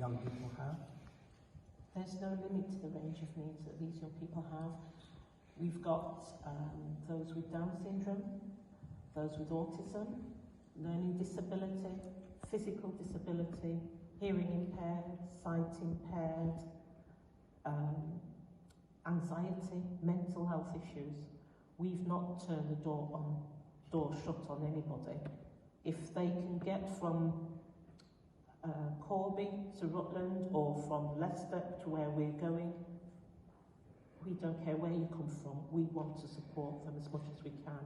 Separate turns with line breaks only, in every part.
young people have?
There's no limit to the range of needs that these young people have. We've got those with Down syndrome, those with autism, learning disability, physical disability, hearing impaired, sight impaired, anxiety, mental health issues. We've not turned the door shut on anybody. If they can get from Corby to Rutland or from Leicester to where we're going, we don't care where you come from. We want to support them as much as we can.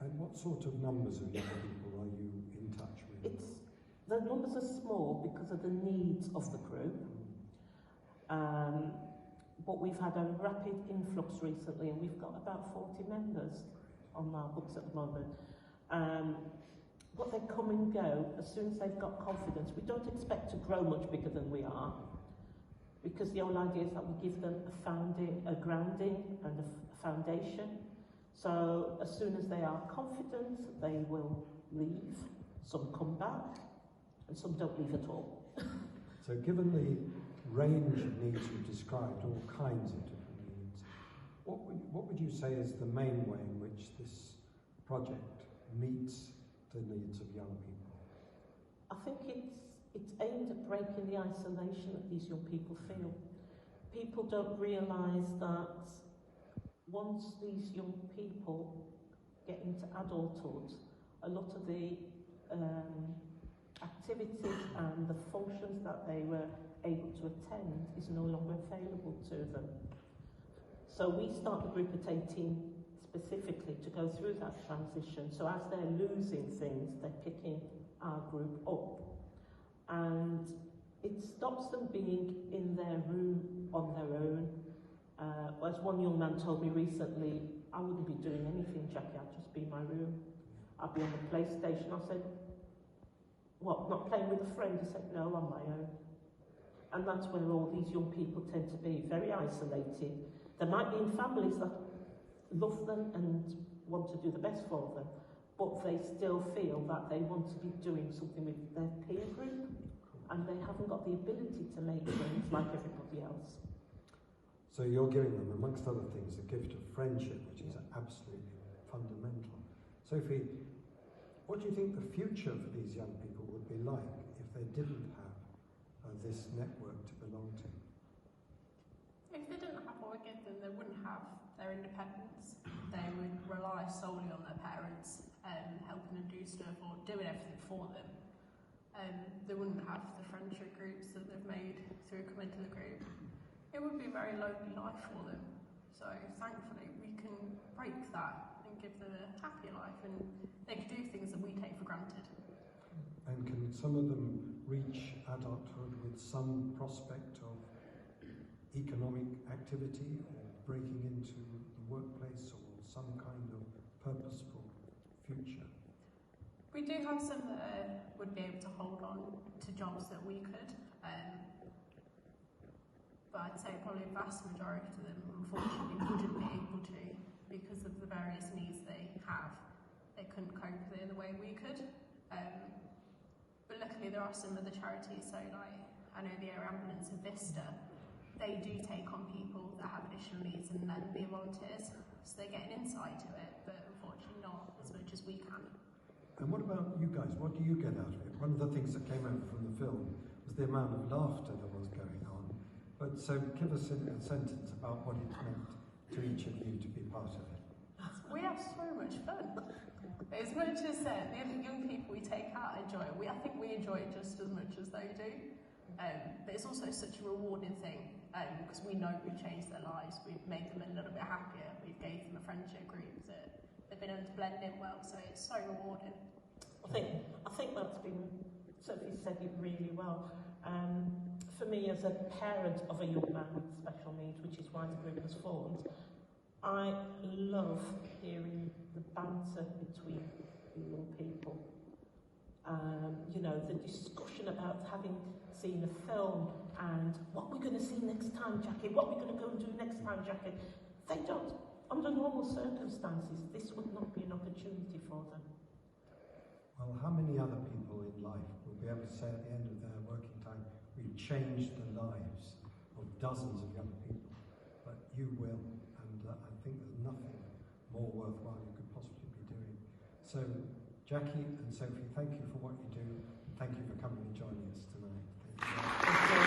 And what sort of numbers of young people are you in touch with?
The numbers are small because of the needs of the group. But we've had a rapid influx recently, and we've got about 40 members on our books at the moment. But they come and go as soon as they've got confidence. We don't expect to grow much bigger than we are, because the whole idea is that we give them a grounding and a foundation. So as soon as they are confident, they will leave. Some come back, and some don't leave at all.
So given the range of needs you've described, all kinds of different needs, what would you say is the main way in which this project meets the needs of young people?
I think it's aimed at breaking the isolation that these young people feel. People don't realise that once these young people get into adulthood, a lot of the activities and the functions that they were able to attend is no longer available to them. So we start the group at 18 specifically to go through that transition. So as they're losing things, they're picking our group up. And it stops them being in their room on their own. As one young man told me recently, I wouldn't be doing anything, Jackie, I'd just be in my room. I'd be on the PlayStation. I said, what, not playing with a friend? He said, no, on my own. And that's where all these young people tend to be, very isolated. They might be in families that love them and want to do the best for them, but they still feel that they want to be doing something with their peer group, and they haven't got the ability to make friends like everybody else.
So you're giving them, amongst other things, the gift of friendship, which is absolutely fundamental. Sophie, what do you think the future for these young people would be like if they didn't have this network to belong to?
If they didn't have what we give them, they wouldn't have their independence. They would rely solely on their parents, helping them do stuff or doing everything for them. They wouldn't have the friendship groups that they've made through coming to the group. It would be a very lonely life for them. So thankfully we can break that and give them a happier life, and they can do things that we take for granted.
And can some of them reach adulthood with some prospect of economic activity or breaking into the workplace or some kind of purposeful future?
We do have some that would be able to hold on to jobs that we could, but I'd say probably a vast majority of them unfortunately wouldn't be able to because of the various needs they have. They couldn't cope with it in the way we could. But luckily there are some other charities, so like I know the Air Ambulance and Vista, they do take on people that have additional needs and let them be volunteers, so they get an insight to it, but unfortunately not as much as we can.
And what about you guys? What do you get out of it? One of the things that came out from the film was the amount of laughter that was going on. But so give us a sentence about what it meant to each of you to be part of it.
We have so much fun. As much as the young people we take out enjoy it, I think we enjoy it just as much as they do. But it's also such a rewarding thing because we know we've changed their lives, we've made them a little bit happier, we've gave them a friendship group that they've been able to blend in well, so it's so rewarding.
I think that's been, Sophie said it really well. For me as a parent of a young man with special needs, which is why the group was formed, I love hearing the banter between the young people. You know, the discussion about having seen a film and what we're going to see next time, Jackie, what we're going to go and do next time, Jackie. They don't, under normal circumstances, this would not be an opportunity for them.
Well, how many other people in life will be able to say at the end of their working time, we've change the lives of dozens of young people, but you will, and I think there's nothing more worthwhile you could possibly be doing. So, Jackie and Sophie, thank you for what you do. Thank you for coming and joining us tonight. Thank you.